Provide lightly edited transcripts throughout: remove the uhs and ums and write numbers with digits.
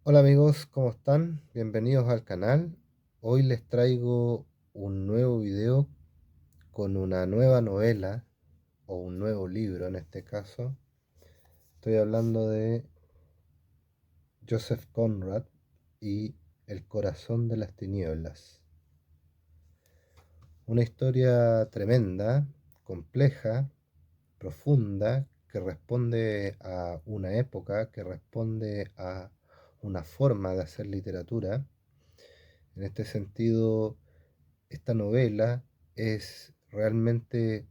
Hola amigos, ¿cómo están? Bienvenidos al canal. Hoy les traigo un nuevo video con una nueva novela o un nuevo libro en este caso. Estoy hablando de Joseph Conrad y El corazón de las tinieblas. Una historia tremenda, compleja, profunda, que responde a una época, que responde a una forma de hacer literatura. En este sentido, esta novela es realmente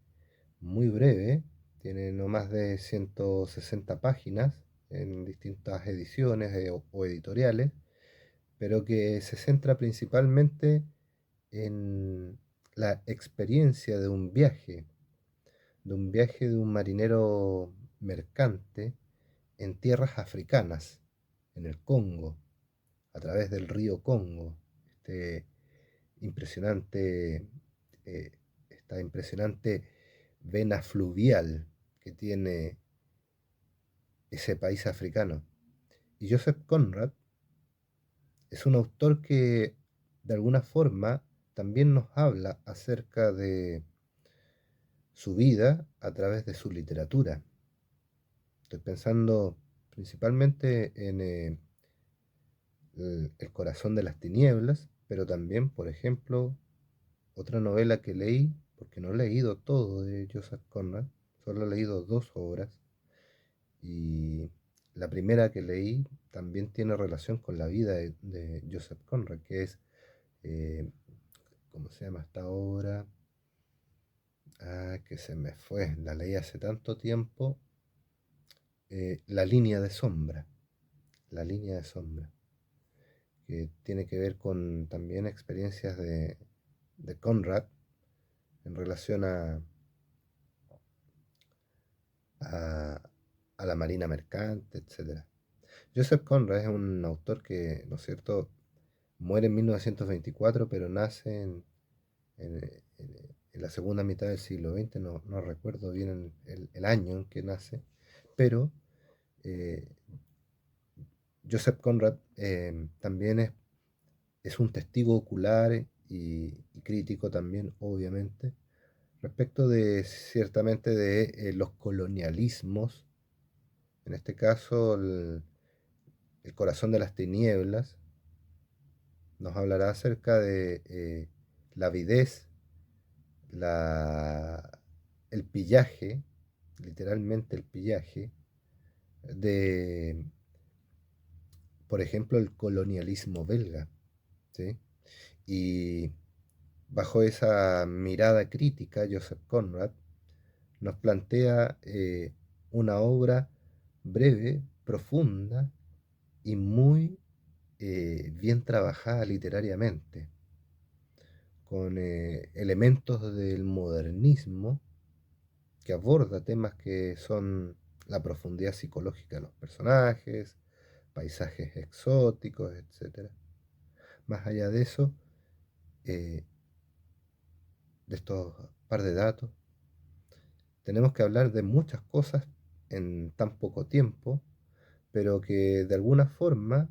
muy breve, tiene no más de 160 páginas en distintas ediciones o editoriales, pero que se centra principalmente en la experiencia de un marinero mercante en tierras africanas, en el Congo, a través del río Congo, este impresionante, eh, esta impresionante vena fluvial que tiene ese país africano. Y Joseph Conrad es un autor que de alguna forma también nos habla acerca de su vida a través de su literatura. Estoy pensando principalmente en El corazón de las tinieblas, pero también, por ejemplo, otra novela que leí, porque no he leído todo de Joseph Conrad, solo he leído dos obras, y la primera que leí también tiene relación con la vida de Joseph Conrad, que es, eh, ¿cómo se llama esta obra? Ah, que se me fue, la leí hace tanto tiempo, La línea de sombra, La línea de sombra, que tiene que ver con también experiencias de Conrad en relación a, a la marina mercante, etcétera. Joseph Conrad es un autor que, ¿no es cierto?, muere en 1924, pero nace en la segunda mitad del siglo XX, no recuerdo bien el año en que nace, pero eh, Joseph Conrad también es un testigo ocular y crítico también, obviamente, respecto de ciertamente de los colonialismos, en este caso el corazón de las tinieblas, nos hablará acerca de la avidez, la, el pillaje, literalmente el pillaje, de, por ejemplo, el colonialismo belga, ¿sí? Y bajo esa mirada crítica, Joseph Conrad nos plantea una obra breve, profunda y muy bien trabajada literariamente, con elementos del modernismo que aborda temas que son la profundidad psicológica de los personajes, paisajes exóticos, etcétera. Más allá de eso, eh, de estos par de datos, tenemos que hablar de muchas cosas en tan poco tiempo, pero que de alguna forma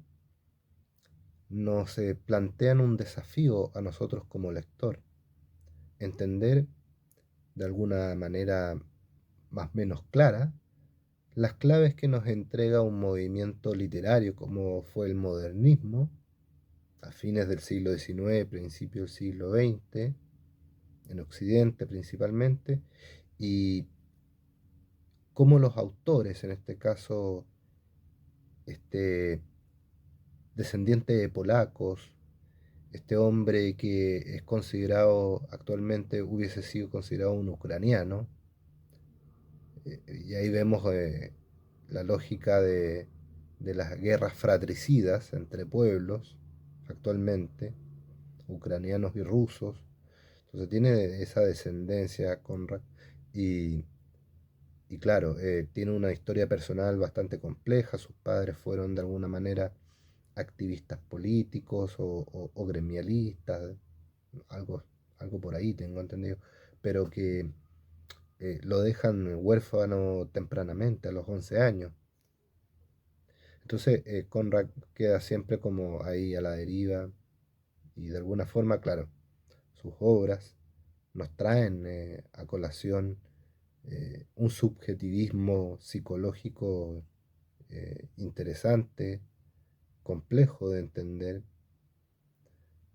nos plantean un desafío a nosotros como lector, entender de alguna manera más o menos clara las claves que nos entrega un movimiento literario como fue el modernismo a fines del siglo XIX, principio del siglo XX, en Occidente principalmente, y cómo los autores, en este caso, este descendiente de polacos, este hombre que es considerado, actualmente hubiese sido considerado un ucraniano, y ahí vemos la lógica de las guerras fratricidas entre pueblos actualmente, ucranianos y rusos. Entonces tiene esa descendencia Conrad y, y claro, tiene una historia personal bastante compleja. Sus padres fueron de alguna manera activistas políticos o gremialistas, algo, algo por ahí tengo entendido, pero que lo dejan huérfano tempranamente, a los 11 años. Entonces Conrad queda siempre como ahí a la deriva y de alguna forma, claro, sus obras nos traen a colación un subjetivismo psicológico interesante, complejo de entender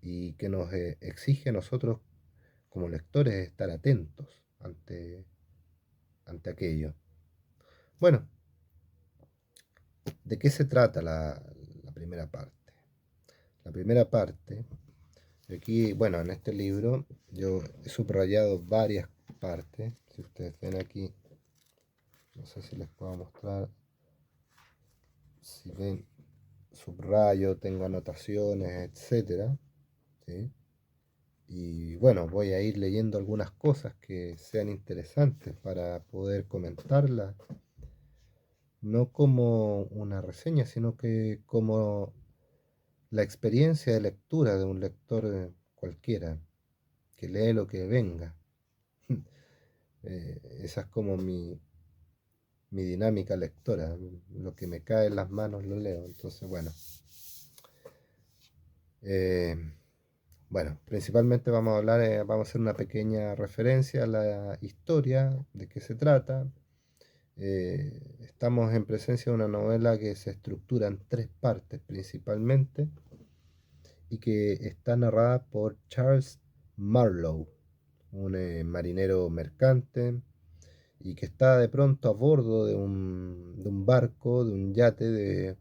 y que nos exige a nosotros como lectores estar atentos ante aquello. Bueno, ¿de qué se trata la primera parte? La primera parte, aquí, bueno, en este libro yo he subrayado varias partes. Si ustedes ven aquí, no sé si les puedo mostrar, si ven, subrayo, tengo anotaciones, etcétera, ¿sí? Y bueno, voy a ir leyendo algunas cosas que sean interesantes para poder comentarlas, no como una reseña, sino que como la experiencia de lectura de un lector cualquiera, que lee lo que venga. Esa es como mi dinámica lectora, lo que me cae en las manos lo leo. Entonces, eh, bueno, principalmente vamos a hablar, vamos a hacer una pequeña referencia a la historia, de qué se trata. Estamos en presencia de una novela que se estructura en tres partes principalmente y que está narrada por Charles Marlowe, un marinero mercante y que está de pronto a bordo de un barco, de un yate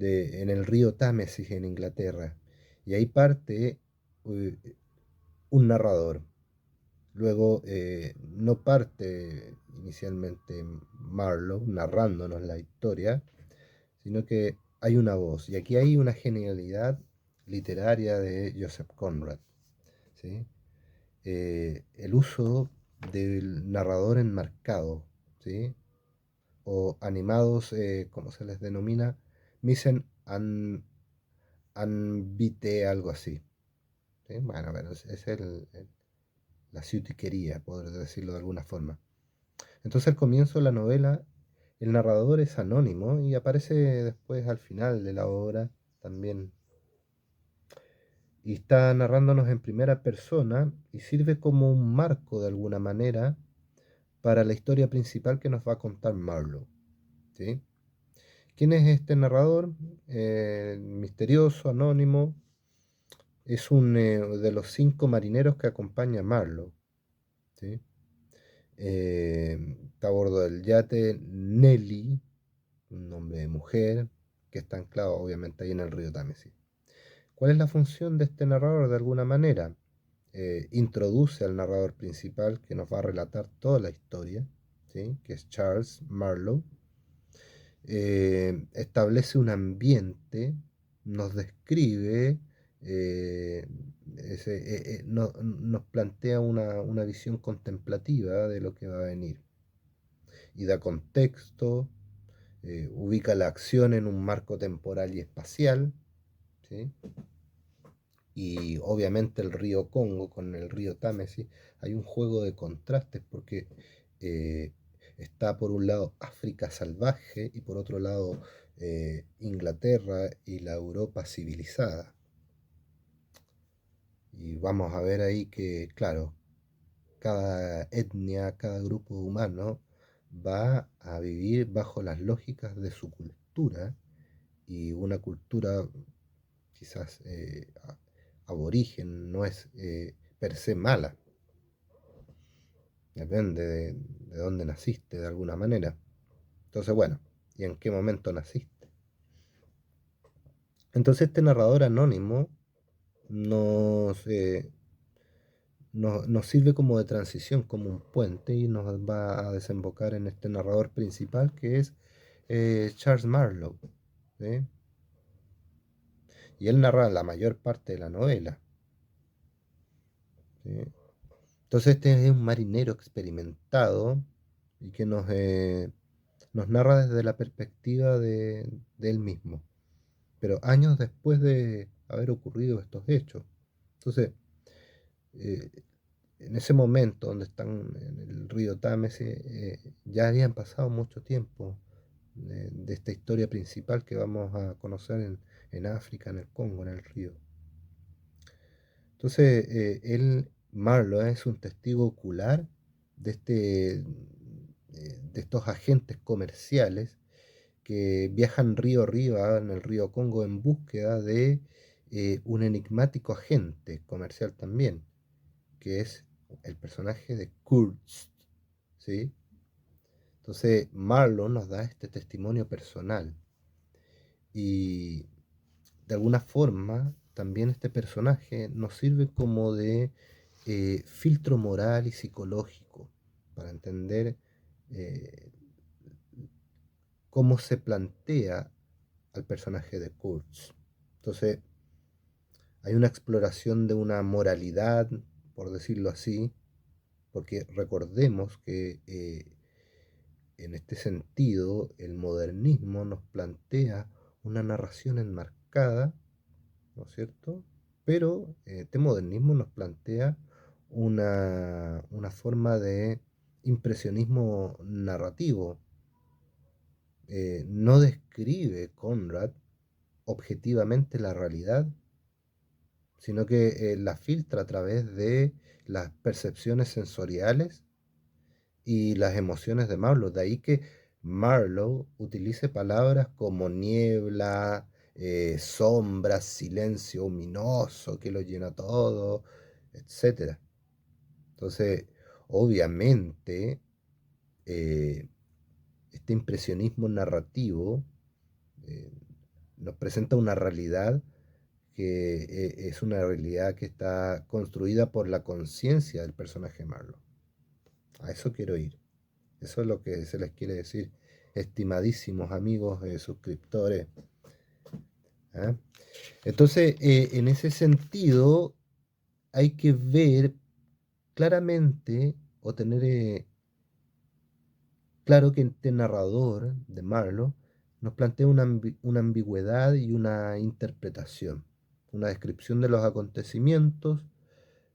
en el río Támesis en Inglaterra. Y ahí parte eh, un narrador. Luego no parte inicialmente Marlowe narrándonos la historia, sino que hay una voz. Y aquí hay una genialidad literaria de Joseph Conrad, ¿sí? El uso del narrador enmarcado, ¿sí? O animados, como se les denomina, misen en vite, algo así, ¿sí? Bueno, es la ciutiquería, por decirlo de alguna forma. Entonces al comienzo de la novela, el narrador es anónimo y aparece después al final de la obra también. Y está narrándonos en primera persona y sirve como un marco de alguna manera para la historia principal que nos va a contar Marlowe, ¿sí? ¿Quién es este narrador? Misterioso, anónimo. Es un de los 5 marineros que acompaña a Marlowe, ¿sí? Está a bordo del yate Nelly, un nombre de mujer, que está anclado obviamente ahí en el río Támesis. ¿Cuál es la función de este narrador? De alguna manera, introduce al narrador principal que nos va a relatar toda la historia, ¿sí? Que es Charles Marlowe. Establece un ambiente, nos describe, eh, nos plantea una visión contemplativa de lo que va a venir y da contexto, ubica la acción en un marco temporal y espacial, ¿sí? Y obviamente el río Congo con el río Támesis, hay un juego de contrastes porque eh, está por un lado África salvaje y por otro lado Inglaterra y la Europa civilizada. Y vamos a ver ahí que, claro, cada etnia, cada grupo humano va a vivir bajo las lógicas de su cultura y una cultura quizás aborigen no es per se mala, depende de dónde naciste de alguna manera. Entonces, bueno, ¿y en qué momento naciste? Entonces este narrador anónimo nos sirve como de transición, como un puente y nos va a desembocar en este narrador principal que es Charles Marlowe, ¿sí? Y él narra la mayor parte de la novela, ¿sí? Entonces este es un marinero experimentado y que nos narra desde la perspectiva de él mismo, pero años después de haber ocurrido estos hechos. Entonces, eh, en ese momento donde están en el río Támesis, ya habían pasado mucho tiempo, de esta historia principal que vamos a conocer en África, en el Congo, en el río. Entonces, Marlowe, es un testigo ocular de estos agentes comerciales que viajan río arriba en el río Congo en búsqueda de un enigmático agente comercial también, que es el personaje de Kurtz, ¿sí? Entonces Marlowe nos da este testimonio personal y de alguna forma también este personaje nos sirve como de filtro moral y psicológico para entender eh, cómo se plantea al personaje de Kurtz. Entonces, hay una exploración de una moralidad, por decirlo así, porque recordemos que en este sentido el modernismo nos plantea una narración enmarcada, ¿no es cierto? Pero este modernismo nos plantea una forma de impresionismo narrativo. No describe Conrad objetivamente la realidad, sino que la filtra a través de las percepciones sensoriales y las emociones de Marlowe. De ahí que Marlowe utilice palabras como niebla, sombras, silencio ominoso que lo llena todo, etcétera. Entonces, obviamente, eh, este impresionismo narrativo eh, nos presenta una realidad que es una realidad que está construida por la conciencia del personaje Marlowe. A eso quiero ir. Eso es lo que se les quiere decir, estimadísimos amigos suscriptores. ¿Ah? Entonces, en ese sentido, hay que ver claramente o tener claro que este narrador de Marlowe nos plantea una ambigüedad y una interpretación, una descripción de los acontecimientos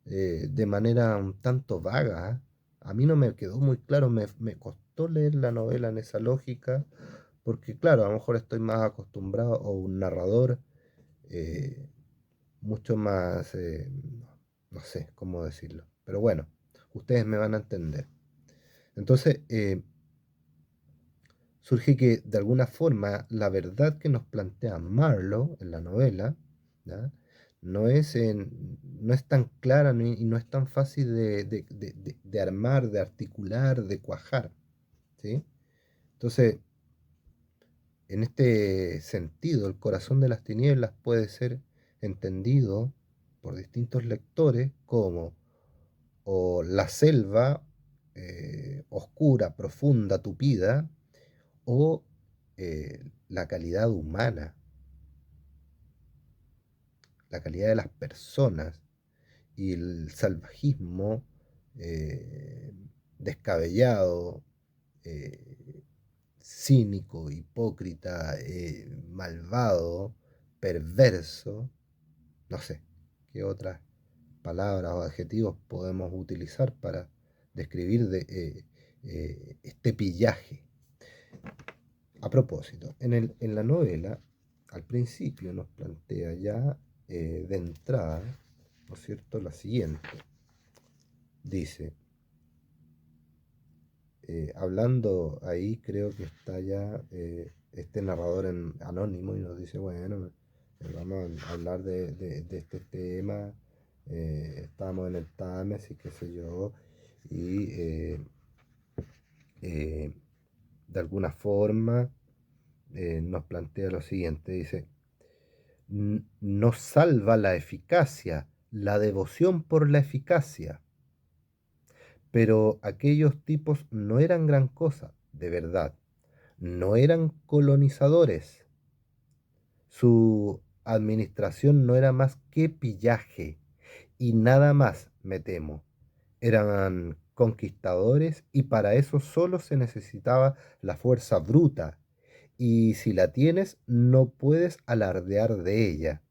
de manera un tanto vaga. A mí no me quedó muy claro, me costó leer la novela en esa lógica, porque claro, a lo mejor estoy más acostumbrado a un narrador eh, mucho más, no sé cómo decirlo, pero bueno, ustedes me van a entender. Entonces, surge que de alguna forma la verdad que nos plantea Marlowe en la novela, ¿ya? No es tan clara y no es tan fácil de armar, de articular, de cuajar, ¿sí? Entonces, en este sentido, el corazón de las tinieblas puede ser entendido por distintos lectores como o la selva oscura, profunda, tupida, o la calidad humana, la calidad de las personas y el salvajismo eh, descabellado, eh, cínico, hipócrita, malvado, perverso, no sé, qué otras palabras o adjetivos podemos utilizar para describir este pillaje. A propósito, en la novela, al principio nos plantea ya de entrada, ¿no es cierto?, la siguiente. Dice, hablando ahí, creo que está ya este narrador anónimo y nos dice, bueno, vamos a hablar de este tema, estamos en el Tames y qué sé yo, y eh, de alguna forma nos plantea lo siguiente, dice, nos salva la eficacia, la devoción por la eficacia. Pero aquellos tipos no eran gran cosa, de verdad. No eran colonizadores. Su administración no era más que pillaje. Y nada más, me temo. Eran conquistadores y para eso solo se necesitaba la fuerza bruta. Y si la tienes, no puedes alardear de ella,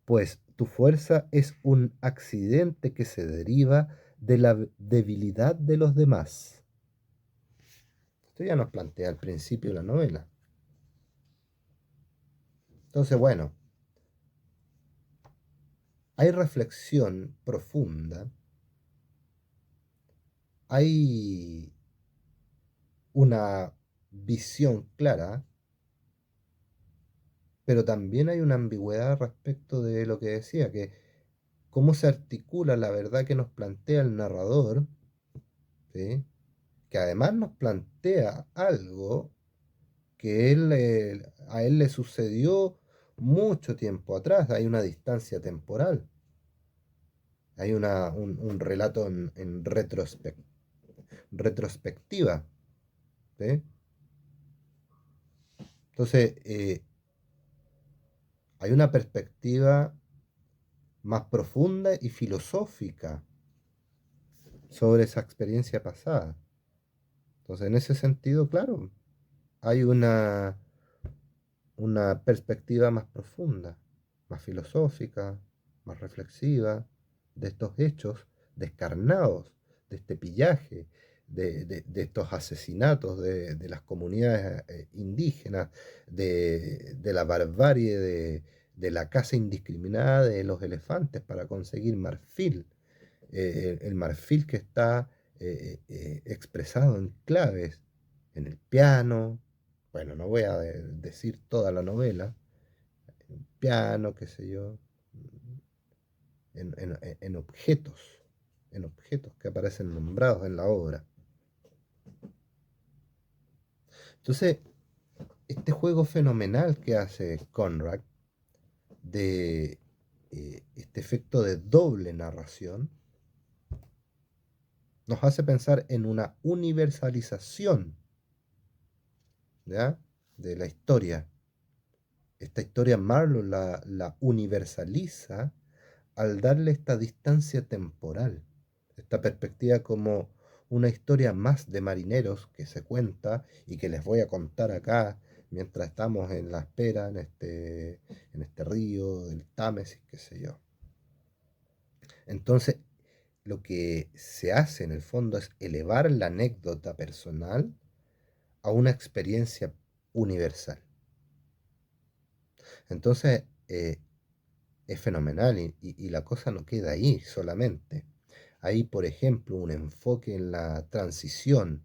pues tu fuerza es un accidente que se deriva de la debilidad de los demás. Esto ya nos plantea al principio de la novela. Entonces, bueno, hay reflexión profunda, hay una visión clara, pero también hay una ambigüedad respecto de lo que decía, que cómo se articula la verdad que nos plantea el narrador, ¿sí? Que además nos plantea algo que a él le sucedió mucho tiempo atrás, hay una distancia temporal, hay un relato en retrospectiva, ¿sí? Entonces, hay una perspectiva más profunda y filosófica sobre esa experiencia pasada. Entonces, en ese sentido, claro, hay una perspectiva más profunda, más filosófica, más reflexiva de estos hechos descarnados, de este pillaje, de estos asesinatos de las comunidades indígenas, de la barbarie de la caza indiscriminada de los elefantes para conseguir marfil, el marfil que está expresado en claves, en el piano, bueno, no voy a decir toda la novela, en el piano, qué sé yo, en objetos, en objetos que aparecen nombrados en la obra. Entonces, este juego fenomenal que hace Conrad de este efecto de doble narración, nos hace pensar en una universalización, ¿ya?, de la historia. Esta historia Marlowe la universaliza al darle esta distancia temporal, esta perspectiva como una historia más de marineros que se cuenta y que les voy a contar acá mientras estamos en la espera en este río del Támesis, qué sé yo. Entonces, lo que se hace en el fondo es elevar la anécdota personal a una experiencia universal. Entonces, es fenomenal y la cosa no queda ahí solamente. Hay, por ejemplo, un enfoque en la transición.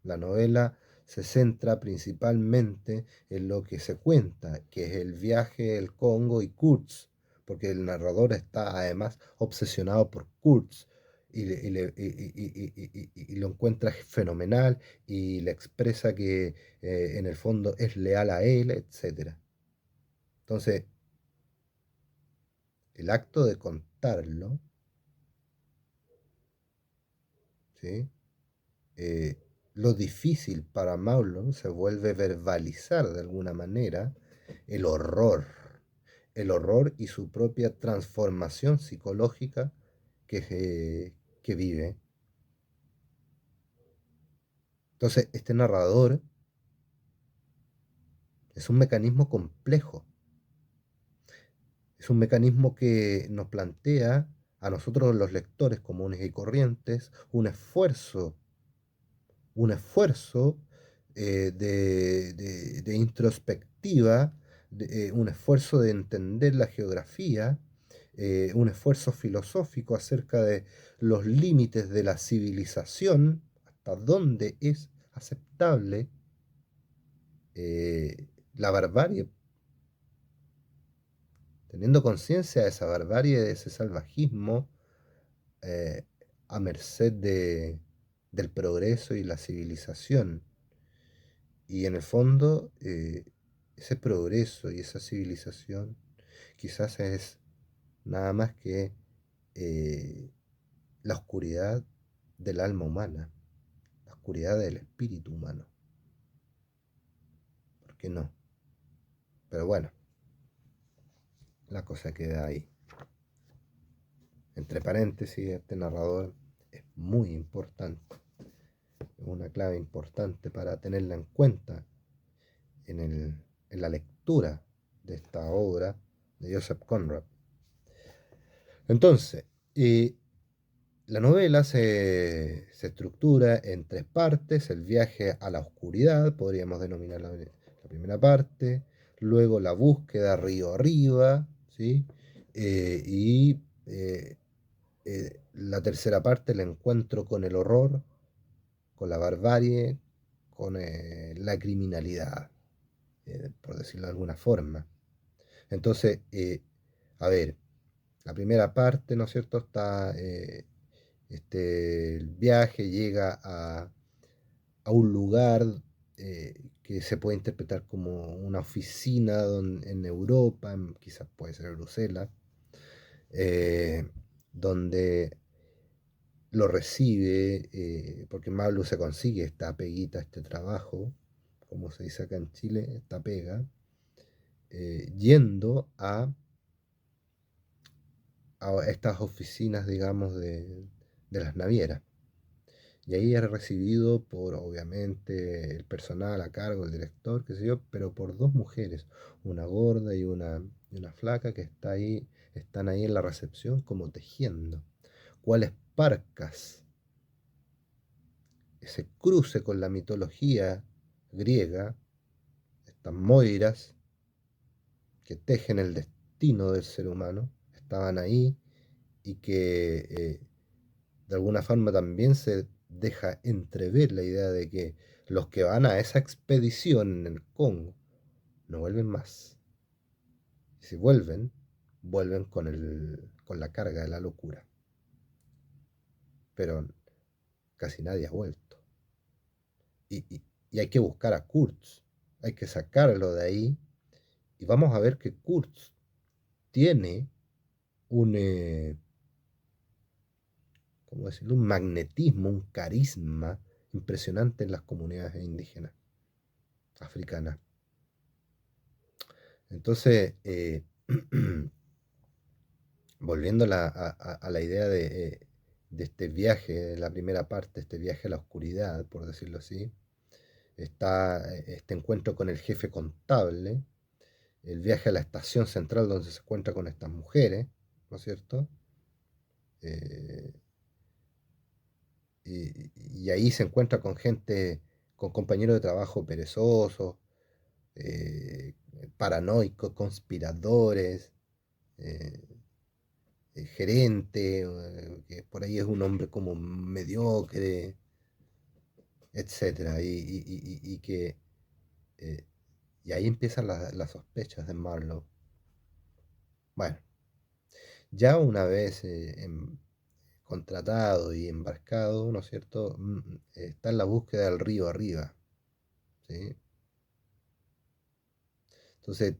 La novela se centra principalmente en lo que se cuenta, que es el viaje, el Congo y Kurtz, porque el narrador está además obsesionado por Kurtz y lo encuentra fenomenal y le expresa que en el fondo es leal a él, etc. Entonces, el acto de contarlo, ¿sí? Eh, lo difícil para Maulon se vuelve verbalizar de alguna manera el horror, el horror y su propia transformación psicológica que vive. Entonces, este narrador es un mecanismo complejo, es un mecanismo que nos plantea a nosotros los lectores comunes y corrientes un esfuerzo de introspectiva, un esfuerzo de entender la geografía, un esfuerzo filosófico acerca de los límites de la civilización, hasta dónde es aceptable la barbarie, teniendo conciencia de esa barbarie, de ese salvajismo, eh, a merced del progreso y la civilización. Y en el fondo, ese progreso y esa civilización quizás es nada más que eh, la oscuridad del alma humana, la oscuridad del espíritu humano. ¿Por qué no? Pero bueno, la cosa queda ahí. Entre paréntesis, este narrador es muy importante, es una clave importante para tenerla en cuenta en la lectura de esta obra de Joseph Conrad. Entonces, la novela se estructura en tres partes: el viaje a la oscuridad, podríamos denominarla la primera parte, luego la búsqueda río arriba, ¿sí? Y la tercera parte, el encuentro con el horror, con la barbarie, con la criminalidad, por decirlo de alguna forma. Entonces, a ver, la primera parte, ¿no es cierto? Está el viaje, llega a un lugar que se puede interpretar como una oficina en Europa, quizás puede ser Bruselas, eh, donde lo recibe, porque Mablu se consigue esta peguita, este trabajo, como se dice acá en Chile, esta pega, yendo a estas oficinas, digamos, de las navieras. Y ahí es recibido por, obviamente, el personal a cargo, el director, qué sé yo, pero por dos mujeres, una gorda y una flaca que están ahí en la recepción como tejiendo. ¿Cuáles parcas? Ese cruce con la mitología griega, estas moiras que tejen el destino del ser humano, estaban ahí y que de alguna forma también se deja entrever la idea de que los que van a esa expedición en el Congo no vuelven más. Y si vuelven, vuelven con la carga de la locura. Pero casi nadie ha vuelto. Y hay que buscar a Kurtz, hay que sacarlo de ahí. Y vamos a ver que Kurtz tiene un, ¿cómo decirlo? Un magnetismo, un carisma impresionante en las comunidades indígenas africanas. Entonces, volviendo a la idea de este viaje, de la primera parte, este viaje a la oscuridad, por decirlo así, está este encuentro con el jefe contable, el viaje a la estación central donde se encuentra con estas mujeres, ¿no es cierto? Eh, y ahí se encuentra con gente, con compañeros de trabajo perezosos, eh, paranoicos, conspiradores, eh, gerente, que por ahí es un hombre como mediocre, etcétera, y que eh, y ahí empiezan las sospechas de Marlowe. Bueno, ya una vez contratado y embarcado, ¿no es cierto? Está en la búsqueda del río arriba, ¿sí? Entonces,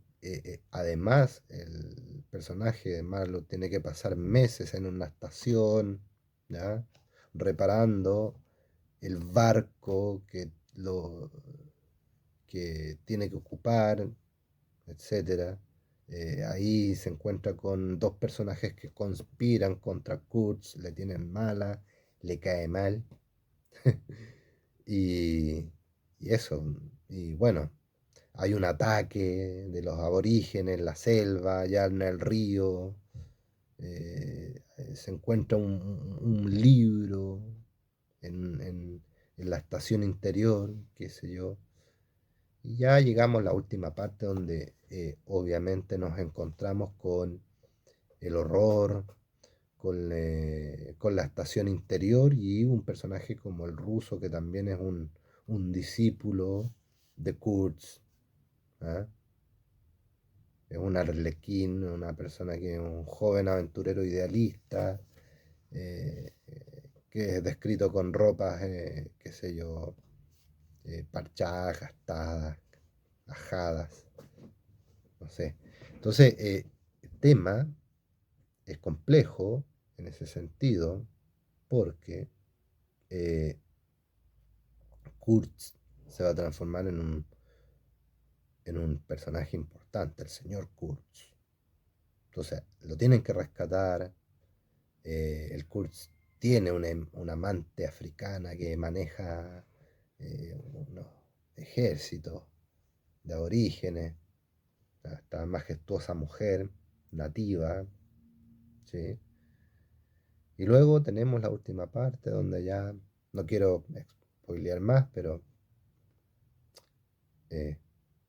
además, el personaje de Marlowe tiene que pasar meses en una estación, ¿ya? Reparando el barco que tiene que ocupar, etcétera. Ahí se encuentra con dos personajes que conspiran contra Kurtz, le tienen mala, le cae mal. y, y eso, y bueno, hay un ataque de los aborígenes en la selva, allá en el río. Se encuentra un libro en la estación interior, qué sé yo. Y ya llegamos a la última parte donde obviamente nos encontramos con el horror, con la estación interior y un personaje como el ruso que también es un discípulo de Kurtz. ¿Ah? Es un arlequín, una persona que es un joven aventurero idealista, que es descrito con ropas, qué sé yo, parchadas, gastadas, ajadas, no sé. Entonces, el tema es complejo en ese sentido porque eh, Kurtz se va a transformar en un personaje importante, el señor Kurtz. Entonces, lo tienen que rescatar. El Kurtz tiene una amante africana que maneja unos ejércitos de aborígenes, esta majestuosa mujer nativa, ¿sí? Y luego tenemos la última parte donde ya no quiero spoilear más, pero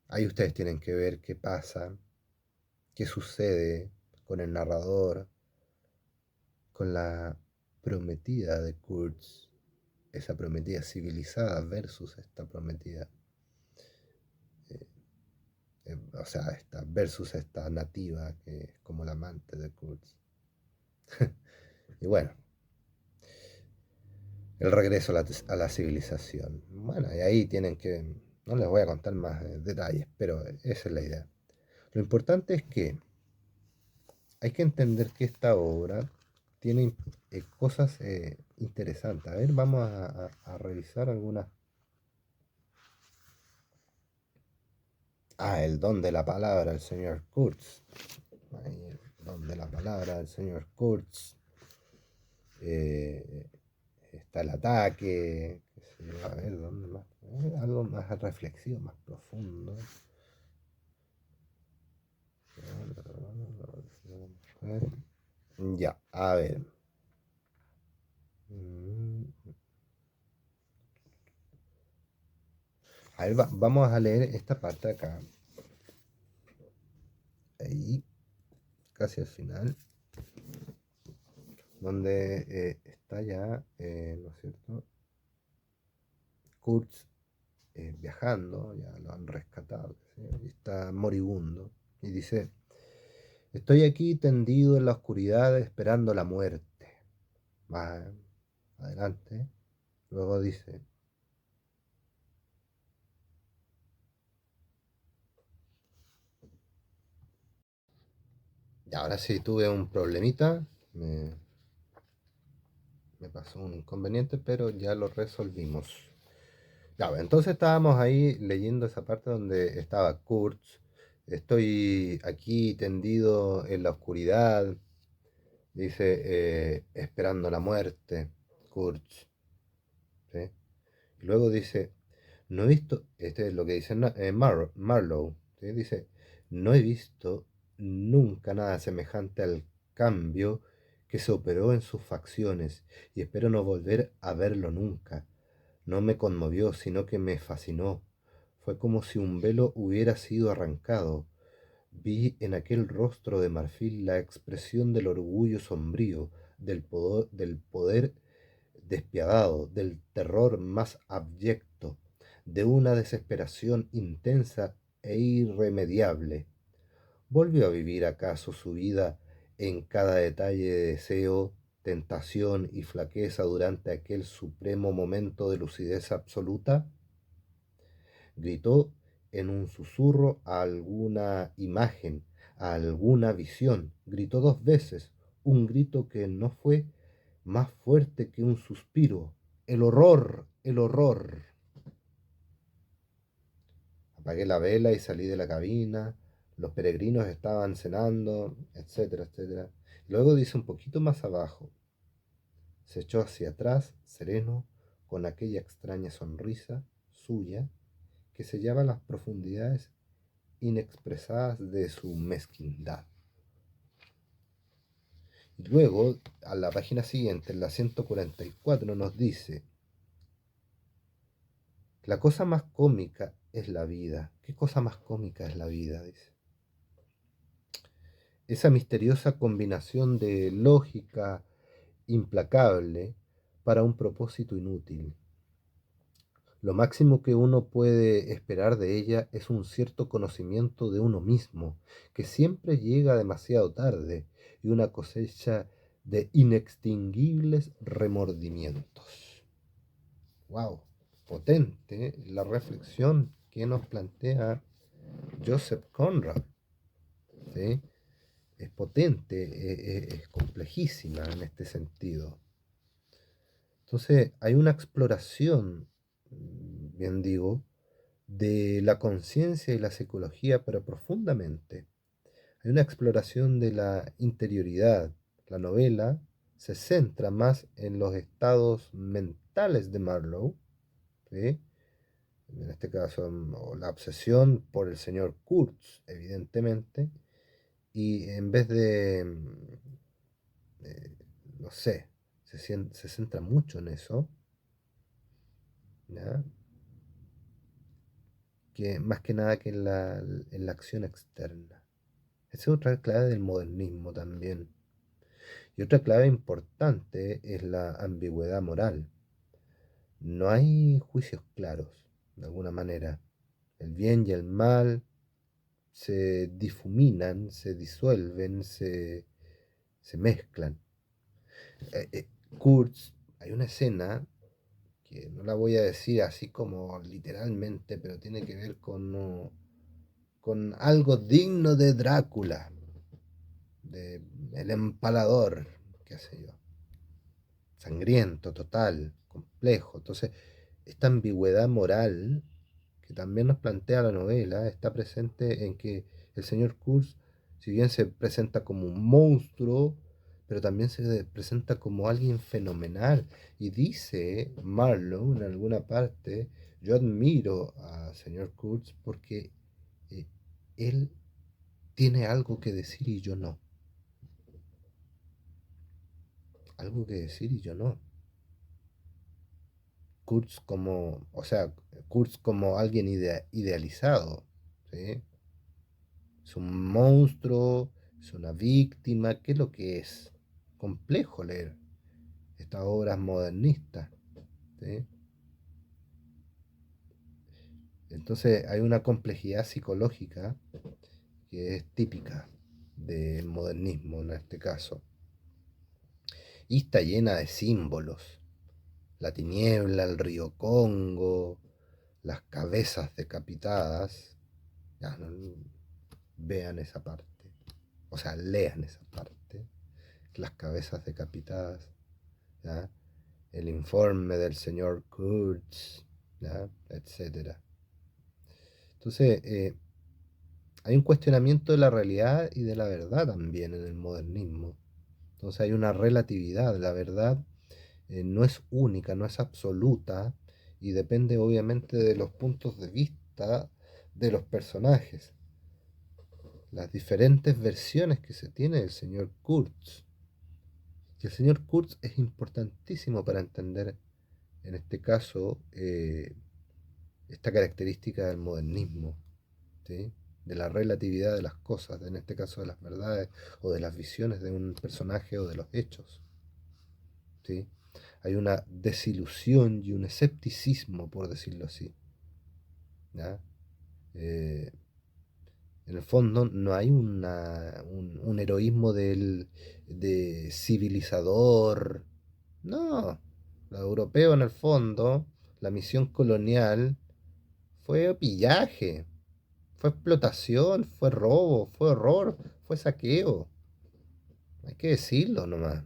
Ahí ustedes tienen que ver qué pasa, qué sucede con el narrador, con la prometida de Kurtz, esa prometida civilizada versus esta prometida, eh, o sea, esta versus esta nativa que es como la amante de Kurtz. Y bueno, el regreso a la civilización. Bueno, y ahí tienen que, no les voy a contar más detalles, pero esa es la idea. Lo importante es que hay que entender que esta obra tiene cosas interesantes. A ver, vamos a revisar algunas. Ah, el don de la palabra del señor Kurtz. Ahí, el don de la palabra del señor Kurtz. Eh, está el ataque. Qué sé yo, a ver, ¿dónde más? Algo más reflexivo, más profundo. Ya, a ver. Mm, A ver, vamos a leer esta parte acá. Ahí, casi al final. Donde está ya, ¿no es cierto? Kurtz viajando, ya lo han rescatado, ¿sí? Y está moribundo. Y dice, estoy aquí tendido en la oscuridad esperando la muerte. Más adelante. Luego dice, y ahora sí tuve un problemita, me pasó un inconveniente, pero ya lo resolvimos. Ya, bueno, entonces estábamos ahí leyendo esa parte donde estaba Kurtz. Estoy aquí tendido en la oscuridad, dice, esperando la muerte, Kurtz. ¿Sí? Y luego dice, no he visto, este es lo que dice Marlowe, ¿sí? Dice, no he visto nunca nada semejante al cambio que se operó en sus facciones y espero no volver a verlo nunca. No me conmovió, sino que me fascinó. Fue como si un velo hubiera sido arrancado. Vi en aquel rostro de marfil la expresión del orgullo sombrío, del poder despiadado, del terror más abyecto, de una desesperación intensa e irremediable. ¿Volvió a vivir acaso su vida en cada detalle de deseo, tentación y flaqueza durante aquel supremo momento de lucidez absoluta? Gritó en un susurro a alguna imagen, a alguna visión. Gritó dos veces, un grito que no fue más fuerte que un suspiro. El horror, el horror. Apagué la vela y salí de la cabina. Los peregrinos estaban cenando, etcétera, etcétera. Luego dice un poquito más abajo. Se echó hacia atrás, sereno, con aquella extraña sonrisa suya que sellaba las profundidades inexpresadas de su mezquindad. Y luego, a la página siguiente, en la 144, nos dice, la cosa más cómica es la vida. ¿Qué cosa más cómica es la vida? Dice. Esa misteriosa combinación de lógica implacable para un propósito inútil. Lo máximo que uno puede esperar de ella es un cierto conocimiento de uno mismo, que siempre llega demasiado tarde, y una cosecha de inextinguibles remordimientos. ¡Wow! Potente la reflexión que nos plantea Joseph Conrad. ¿Sí? Es potente, es complejísima en este sentido. Entonces, hay una exploración, bien digo, de la conciencia y la psicología, pero profundamente. Hay una exploración de la interioridad. La novela se centra más en los estados mentales de Marlowe, ¿sí? En este caso, la obsesión por el señor Kurtz, evidentemente, y en vez no sé, se centra mucho en eso, ¿ya? que más que nada que en la acción externa. Esa es otra clave del modernismo también. Y otra clave importante es la ambigüedad moral. No hay juicios claros, de alguna manera. El bien y el mal se difuminan, se disuelven, se mezclan. Kurtz, hay una escena que no la voy a decir así como literalmente, pero tiene que ver con algo digno de Drácula, de el empalador, qué sé yo, sangriento, total, complejo. Entonces, esta ambigüedad moral que también nos plantea la novela está presente en que el señor Kurz, si bien se presenta como un monstruo, pero también se presenta como alguien fenomenal. Y dice Marlowe en alguna parte, yo admiro al señor Kurz porque eh, él tiene algo que decir y yo no. Algo que decir y yo no. Kurtz como, o sea, Kurtz como alguien idealizado, ¿sí? Es un monstruo, es una víctima, ¿qué es lo que es? Complejo leer estas obras modernistas, ¿sí? Entonces hay una complejidad psicológica que es típica del modernismo en este caso. Y está llena de símbolos. La tiniebla, el río Congo, las cabezas decapitadas. Ya, vean esa parte. O sea, lean esa parte. Las cabezas decapitadas. ¿Ya? El informe del señor Kurtz, ¿ya? Etcétera. Entonces, hay un cuestionamiento de la realidad y de la verdad también en el modernismo. Entonces hay una relatividad. La verdad no es única, no es absoluta y depende obviamente de los puntos de vista de los personajes. Las diferentes versiones que se tiene del señor Kurtz. Y el señor Kurtz es importantísimo para entender, en este caso, esta característica del modernismo, ¿sí? De la relatividad de las cosas, en este caso de las verdades o de las visiones de un personaje o de los hechos. ¿Sí? Hay una desilusión y un escepticismo, por decirlo así. ¿Ya? Eh, en el fondo no hay un heroísmo de civilizador. No, los europeos en el fondo, la misión colonial fue pillaje, fue explotación, fue robo, fue horror, fue saqueo. Hay que decirlo nomás.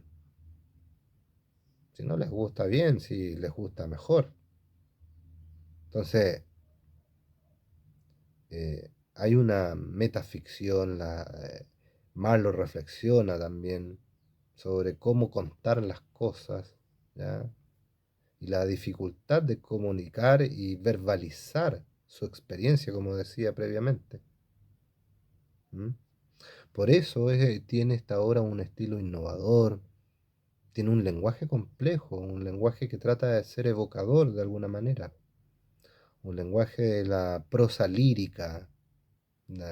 Si no les gusta bien, si les gusta mejor. Entonces, hay una metaficción, Marlowe reflexiona también sobre cómo contar las cosas, ¿ya? Y la dificultad de comunicar y verbalizar su experiencia, como decía previamente. ¿Mm? Por eso tiene esta obra un estilo innovador, tiene un lenguaje complejo, un lenguaje que trata de ser evocador de alguna manera, un lenguaje de la prosa lírica, no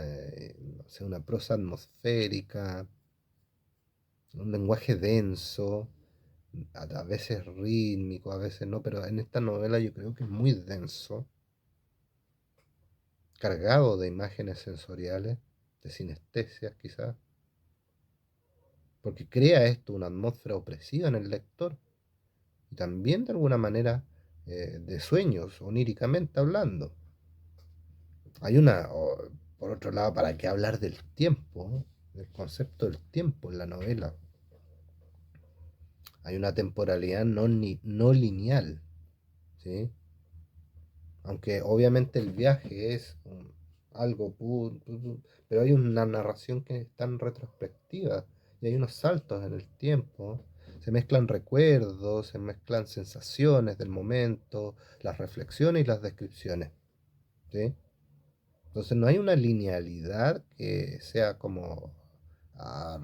sé, una prosa atmosférica, un lenguaje denso, a veces rítmico, a veces no, pero en esta novela yo creo que es muy denso, cargado de imágenes sensoriales, de sinestesias quizás, porque crea esto una atmósfera opresiva en el lector y también de alguna manera de sueños, oníricamente hablando. Por otro lado, ¿para qué hablar del tiempo? Del concepto del tiempo en la novela. Hay una temporalidad no lineal, ¿sí? Aunque obviamente el viaje es algo, pero hay una narración que es tan retrospectiva y hay unos saltos en el tiempo. Se mezclan recuerdos, se mezclan sensaciones del momento, las reflexiones y las descripciones, ¿sí? Entonces no hay una linealidad que sea como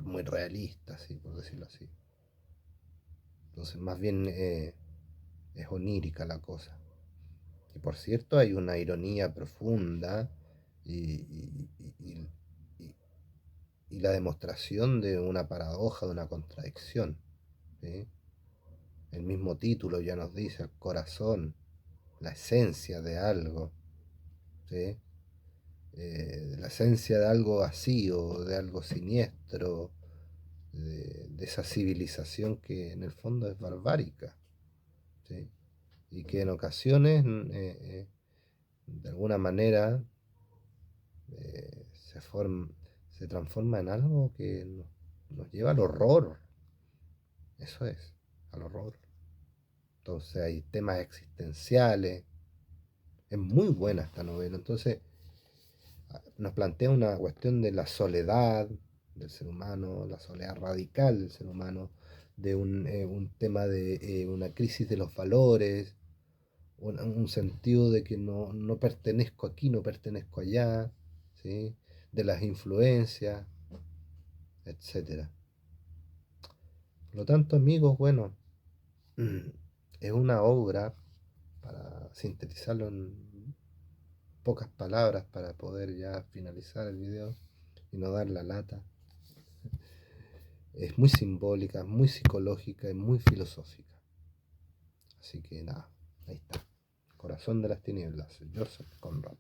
muy realista, así, por decirlo así. Entonces más bien es onírica la cosa. Y por cierto, hay una ironía profunda y, y- y- y- y la demostración de una paradoja, de una contradicción. ¿Sí? El mismo título ya nos dice el corazón, la esencia de algo. ¿Sí? La esencia de algo vacío, de algo siniestro, de esa civilización que en el fondo es barbárica. ¿Sí? Y que en ocasiones, de alguna manera, eh, se, form- se transforma en algo que nos lleva al horror. Eso es, al horror. Entonces hay temas existenciales. Es muy buena esta novela. Entonces nos plantea una cuestión de la soledad del ser humano, la soledad radical del ser humano, de un tema de una crisis de los valores, un sentido de que no pertenezco aquí, no pertenezco allá, ¿sí? De las influencias, etcétera. Por lo tanto, amigos, bueno, es una obra, para sintetizarlo en pocas palabras, para poder ya finalizar el video y no dar la lata. Es muy simbólica, muy psicológica y muy filosófica. Así que nada, ahí está. Corazón de las tinieblas, Joseph Conrad.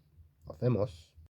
Nos vemos.